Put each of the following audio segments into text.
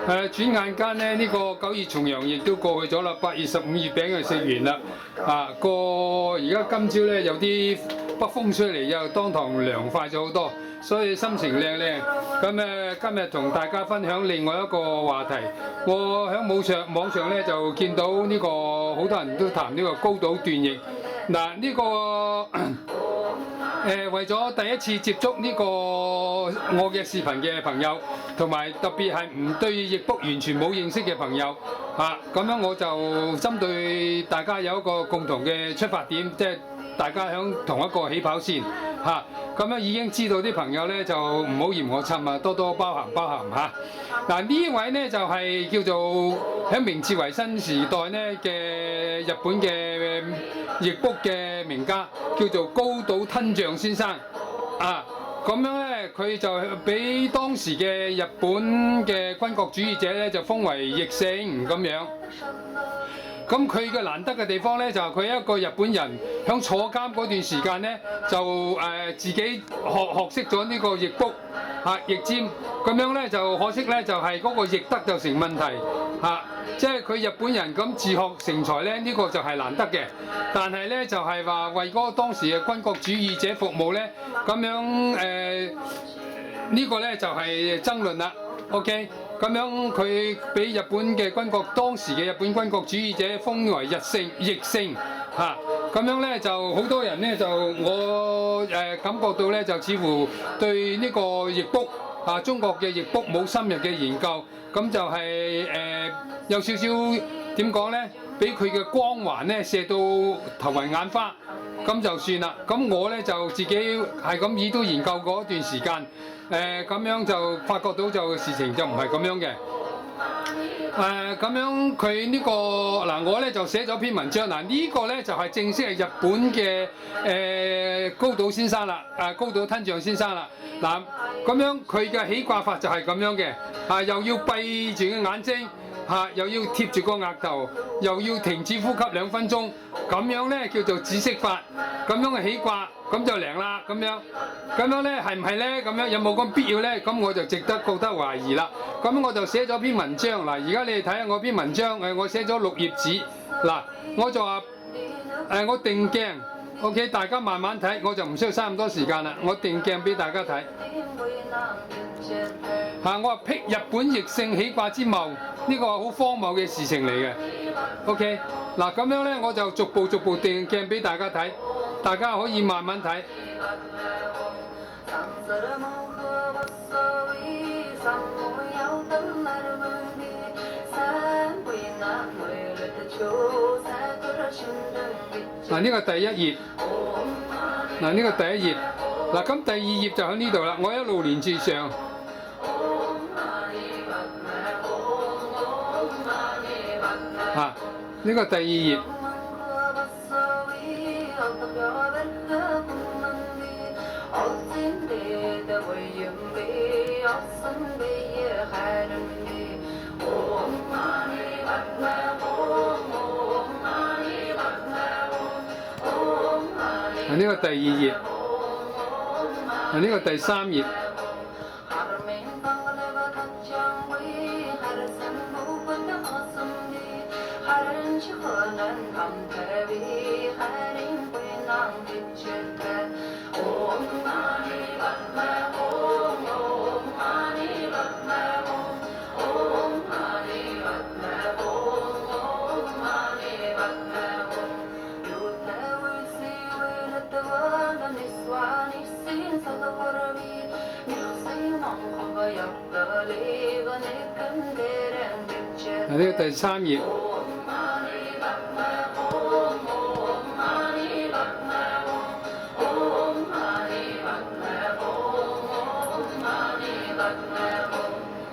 轉眼間咧，呢、個9月重陽亦都過去咗啦，8月15月餅就食完啦。而家今朝咧有啲北風吹嚟，又當堂涼快咗好多，所以心情靚靚。咁今日同大家分享另外一個話題，我喺網上咧就見到呢、個好多人都談呢個高度斷逆。嗱，呢個為咗第一次接觸呢個我嘅視頻嘅朋友，同埋特別係唔對易卜完全冇認識嘅朋友，咁樣我就針對大家有一個共同嘅出發點，即係大家響同一個起跑線，咁樣已經知道啲朋友咧就唔好嫌我沉啊，多多包涵嚇。嗱，呢位咧就係叫做喺明治維新時代咧嘅日本嘅易卜嘅名家，叫做高島吞象先生。咁樣咧，佢就俾當時嘅日本嘅軍國主義者咧就封為譯聖咁樣。咁佢嘅難得嘅地方咧，就係佢一個日本人響坐監嗰段時間咧，就自己學識咗呢個易卜易占，咁樣咧就可惜咧就係嗰個易德就成問題即係佢日本人咁自學成才咧，呢個就係難得嘅。但係咧就係話為嗰個當時嘅軍國主義者服務咧，咁樣呢個咧就係爭論啦。OK。咁樣佢俾日本嘅當時嘅日本軍國主義者封為譯聖咁樣咧就好多人咧就我感覺到咧就似乎對呢個易卜中國嘅易卜冇深入嘅研究，咁就係有少少點講咧，俾佢嘅光環咧射到頭暈眼花，咁就算啦。咁我咧就自己係咁都研究過一段時間。咁樣就發覺到就事情就唔係咁樣嘅。咁樣佢呢個我咧就寫咗篇文章。呢個咧就係正式係日本嘅高島先生啦，高島吞象先生啦。咁樣佢嘅起卦法就係咁樣嘅，又要閉住嘅眼睛。又要貼住個額頭，又要停止呼吸2分鐘，咁樣咧叫做止息法，咁樣嘅起卦，咁就靈啦，咁樣咧係唔係咧？咁樣有冇咁必要咧？咁我就覺得懷疑啦。咁我就寫咗篇文章，而家你哋睇下我篇文章，我寫咗6頁紙，我就話我定鏡 ，OK， 大家慢慢睇，我就唔需要嘥咁多時間啦，我定鏡俾大家睇。我話辟日本譯聖起卦之謀，呢個好荒謬嘅事情嚟嘅。OK， 咁樣咧，我就逐步定鏡俾大家睇，大家可以慢慢睇。呢個第1頁，呢個第1頁，咁第2頁就喺呢度啦，我一路連住上。呢個第2頁，呢個第2頁，呢個第3頁。呢個第3頁。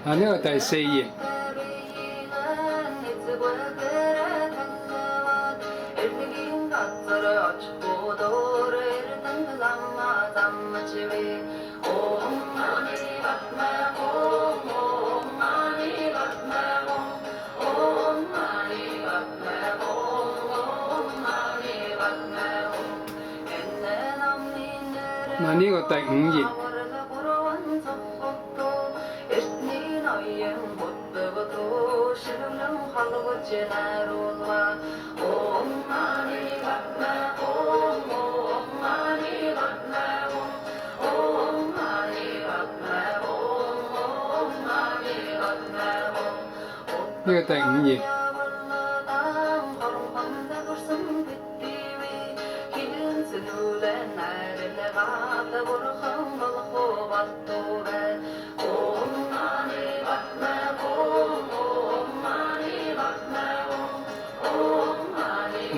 呢個第4頁。呢個第5頁。呢個第5頁。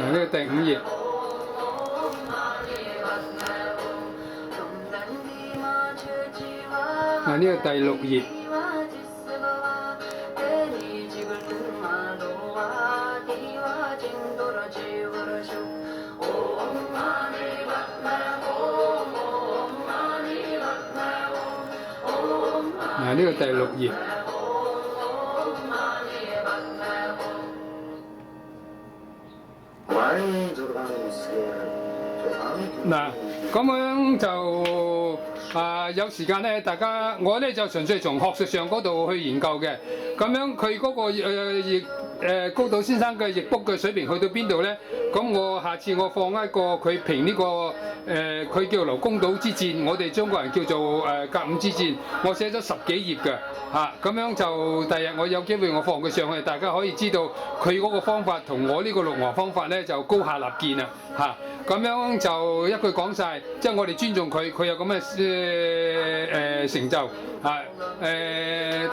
嗱，呢個第5頁。嗱，呢個第6頁。嗱，呢個第6頁。嗱，咁樣就有時間咧，大家我咧就純粹從學術上嗰度去研究嘅。咁樣佢嗰個高島先生嘅譯卜嘅水平去到邊度咧？咁我下次我放一個佢評呢個佢叫勞宮島之戰，我哋中國人叫做甲午之戰，我寫咗10幾頁嘅嚇。咁樣就第日我有機會我放佢上去，大家可以知道佢嗰個方法同我呢個陸俄方法咧就高下立見啦嚇。咁樣就一句講晒，即係我哋尊重佢，佢有咁嘅成就嚇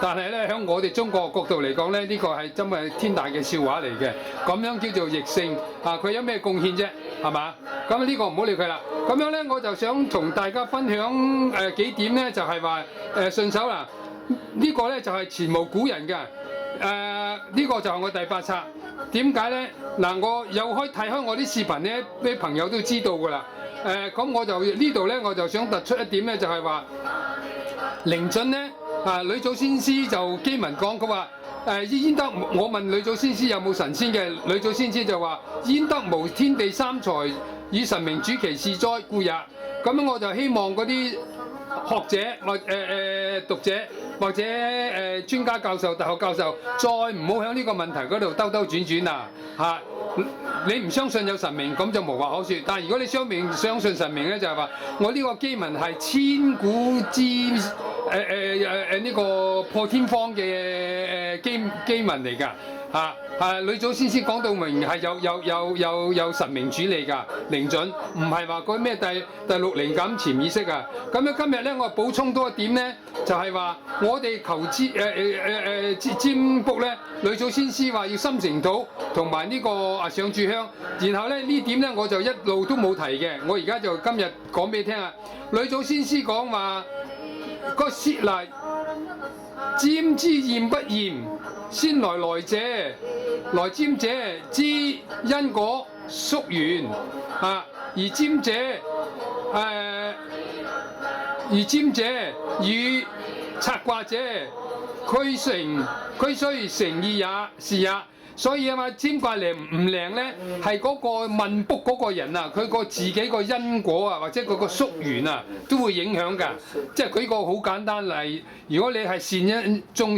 但係咧喺我哋中國角度嚟講咧，呢個係真係天大嘅笑話嚟嘅。咁樣叫做逆勝佢有咩貢獻啫？係嘛？咁呢個唔好理佢啦。咁樣咧，我就想同大家分享幾點咧，就係話順手啦。呢個咧就係前無古人嘅。呢個就係我第8冊。點解咧？嗱，我又可以睇開我啲視頻咧，啲朋友都知道㗎啦。咁我就呢度咧，我就想突出一點咧，就係話寧準咧呂祖先師就基文講，佢話焉得我問呂祖先師有冇神仙嘅，呂祖先師就話焉得無天地三才以神明主其事哉故也。咁樣我就希望嗰啲學者或讀者或者專家教授、大學教授，再唔好喺呢個問題嗰度兜兜轉轉啦嚇。你唔相信有神明，咁就無話可説。但係如果你相信神明咧，就係話我呢個基文係千古之呢個破天荒嘅基文嚟㗎嚇。呂祖先師講到明係有神明主理㗎，寧準唔係話嗰咩第六靈感潛意識啊。咁樣今日咧，我補充多一點咧，就係話我哋求占卜咧，呂祖先師話要心誠土同埋呢個上炷香，然後咧呢點咧我就一路都冇提嘅，我而家就今日講俾你聽啊。呂祖先師講話個先嚟占之驗不驗，先來者來占者知因果宿緣而占者與拆卦者俱須誠意也是也。所以占卦靈唔靈咧，係嗰個問卜嗰個人啊，佢個自己個因果啊，或者佢個宿緣啊，都會影響㗎。即係舉個好簡單例，如果你係善因種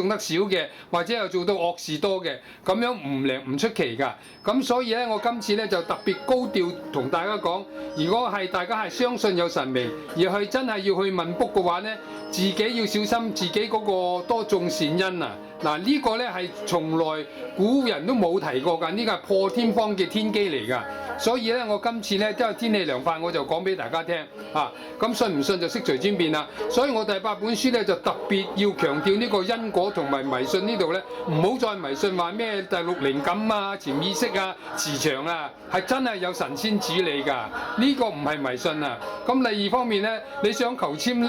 得少嘅，或者又做到惡事多嘅，咁樣唔靈唔出奇㗎。咁所以咧，我今次咧就特別高調同大家講，如果係大家係相信有神明，而係真係要去問卜嘅話咧，自己要小心自己嗰個多種善因啊！嗱，呢個咧係從來古人都冇提過㗎，呢個係破天荒嘅天機嚟㗎。所以咧，我今次咧都係天氣涼快，我就講俾大家聽啊。咁信唔信就悉隨尊便啦。所以我第8本書咧就特別要強調呢個因果同埋迷信呢度咧，唔好再迷信話咩第六靈感啊、潛意識啊、磁場啊，係真係有神仙主理㗎。呢個唔係迷信啊。咁第二方面咧，你想求簽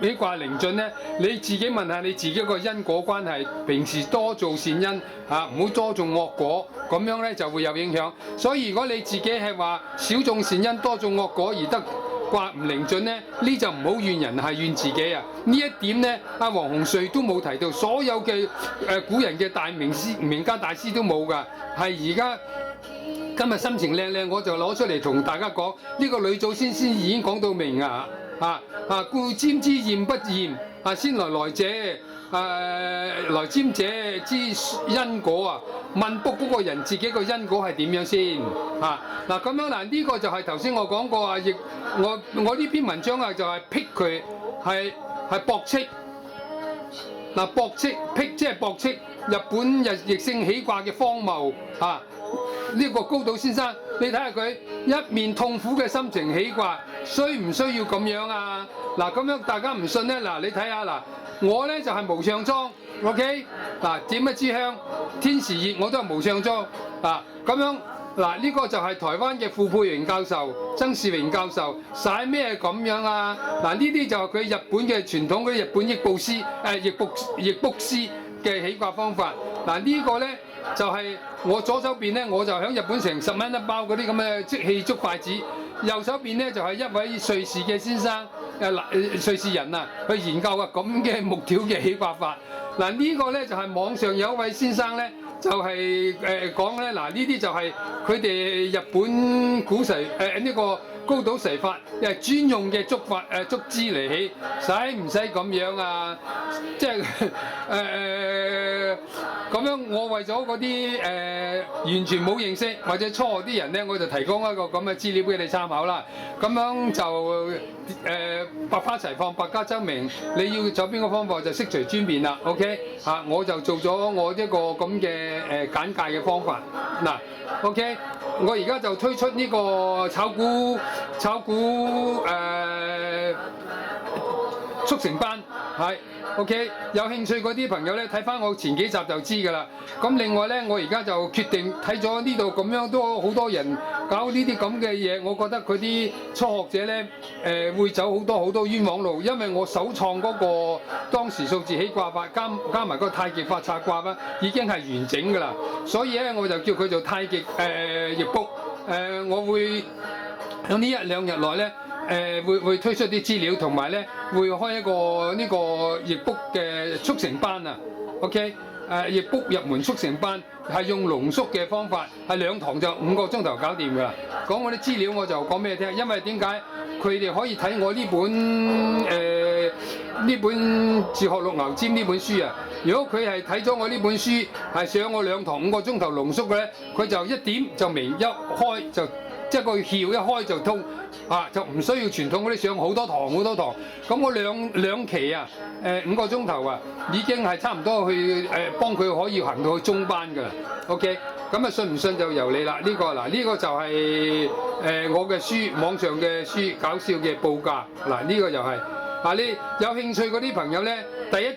起卦寧準咧，你自己問下你自己個因果關係，平時多做善因嚇，唔好多種惡果，咁樣咧就會有影響。所以如果你自己係話少種善因多種惡果而得卦唔寧準咧，呢就唔好怨人，係怨自己啊！呢一點咧，阿黃洪瑞都冇提到，所有嘅古人嘅大名家大師都冇㗎，係而家。今日心情靚靚，我就攞出嚟同大家講，呢個呂祖先師已經講到明啊！故占之驗不驗，先來者來占者之因果啊，問卜嗰個人自己個因果係點樣先啊？嗱咁樣嗱，呢個就係頭先我講過啊，亦我呢篇文章啊就係辟佢係駁斥嗱，駁斥辟即係駁斥日本逆性起卦嘅荒謬啊！呢個高島先生，你睇下佢一面痛苦嘅心情起卦，需唔需要咁樣啊？嗱咁樣大家唔信咧，嗱你睇下嗱，我咧就係無上裝 ，OK？嗱點一支香，天時熱我都係無上裝啊！咁樣嗱呢個就係台灣嘅傅佩榮教授、曾士榮教授，使咩咁樣啊？嗱呢啲就係佢日本嘅傳統嗰啲日本易卜師易卜師嘅起卦方法。嗱呢個咧就係我左手邊咧，我就喺日本成10蚊一包嗰啲咁嘅即棄竹筷子，右手邊咧就係一位瑞士嘅先生瑞士人啊，去研究啊咁嘅木條嘅起卦法。嗱呢個咧就係網上有一位先生咧。就係講咧，嗱呢啲就係佢哋日本古時呢個高島時法專用嘅竹枝嚟起，使唔使咁樣啊？即係咁樣，我為咗嗰啲完全冇認識或者初學啲人咧，我就提供一個咁嘅資料俾你參考啦。咁樣就百花齊放，百家爭鳴。你要走邊個方法就悉隨尊便啦。OK 嚇，我就做咗我一個咁嘅簡介嘅方法。嗱 OK， 我而家就推出呢個炒股速成班係 OK， 有興趣嗰啲朋友咧睇翻我前幾集就知㗎啦。咁另外咧，我而家就決定睇咗呢度咁樣都好多人搞呢啲咁嘅嘢，我覺得佢啲初學者咧會走好多冤枉路，因為我首創嗰個當時數字起卦法加埋個太極發拆卦啦，已經係完整㗎啦。所以咧我就叫佢做太極易卜。我會喺呢1-2日內咧。會推出啲資料，同埋咧會開一個呢個易卜嘅速成班啊 ，OK？易卜入門速成班係用濃縮嘅方法，係2堂就5個鐘頭搞掂㗎啦。講我啲資料我就講俾你聽，因為點解佢哋可以睇我呢本《自學六牛占》呢本書啊？如果佢係睇咗我呢本書，係上我2堂5個鐘頭濃縮嘅咧，佢就一點就明，一開就即係個竅一開就通。就唔需要傳統嗰啲上好多堂。咁我兩期啊，5個鐘頭啊，已經係差唔多去幫佢可以行到去中班㗎啦。OK， 咁啊信唔信就由你啦。呢個就係我嘅書，網上嘅書，搞笑嘅報價。嗱呢個就係你有興趣嗰啲朋友咧，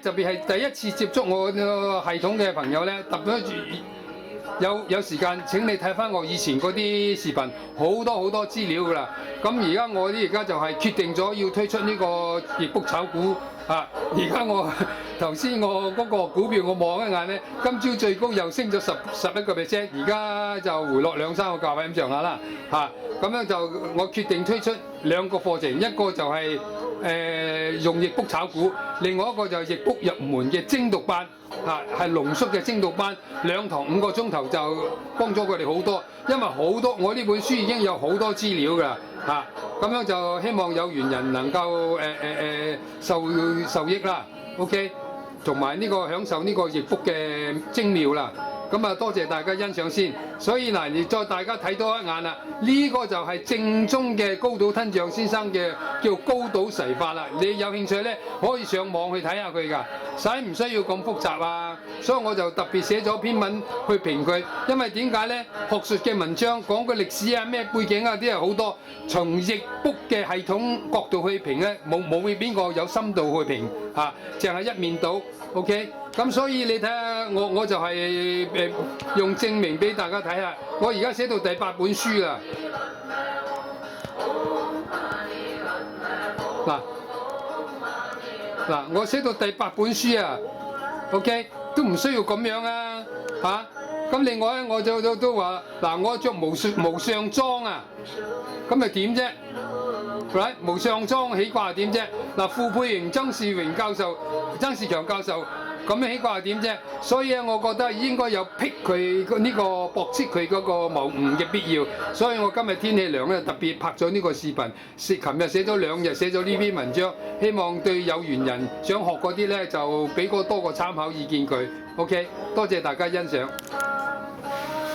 特別係第一次接觸我個系統嘅朋友咧，特別有時間請你睇翻我以前嗰啲視頻，好多資料㗎啦。咁而家就係決定咗要推出呢個易卜炒股啊！而家頭先我嗰個股票我望一眼咧，今朝最高又升咗11%，而家就回落2-3個價位咁上下啦嚇。咁樣就我決定推出2個課程，一個就係用易卜炒股，另外一個就係易卜入門嘅精讀班。係濃縮嘅精讀班，2堂5個鐘頭就幫咗佢哋好多，因為我呢本書已經有好多資料㗎啦，咁樣就希望有緣人能夠受益啦 ，OK， 同埋呢個享受呢個易卜嘅精妙啦。咁啊，多謝大家欣賞先。所以嗱，你再大家睇多一眼啦。呢個就係正宗嘅高島吞象先生嘅叫高島時法啦。你有興趣咧，可以上網去睇下佢㗎。使唔需要咁複雜啊？所以我就特別寫咗篇文去評佢。因為點解咧？學術嘅文章講個歷史啊、咩背景啊啲係好多，從易卜嘅系統角度去評咧，冇邊個有深度去評嚇，淨係一面倒。OK。咁所以你睇下，我就係用證明俾大家睇下。我而家寫到第8本書啦。嗱，我寫到第8本書啊。OK， 都唔需要咁樣啊。咁另外咧，我都話嗱，我着無上裝啊。咁咪點啫？無上裝起卦係點啫？嗱，傅佩榮、曾士強教授。咁樣起碼係點啫？所以咧，我覺得應該有辟佢呢個駁斥佢嗰個謬誤嘅必要。所以我今日天氣涼咧，特別拍咗呢個視頻。琴日寫咗2日，寫咗呢篇文章，希望對有緣人想學嗰啲咧，就俾個多個參考意見佢。OK， 多謝大家欣賞。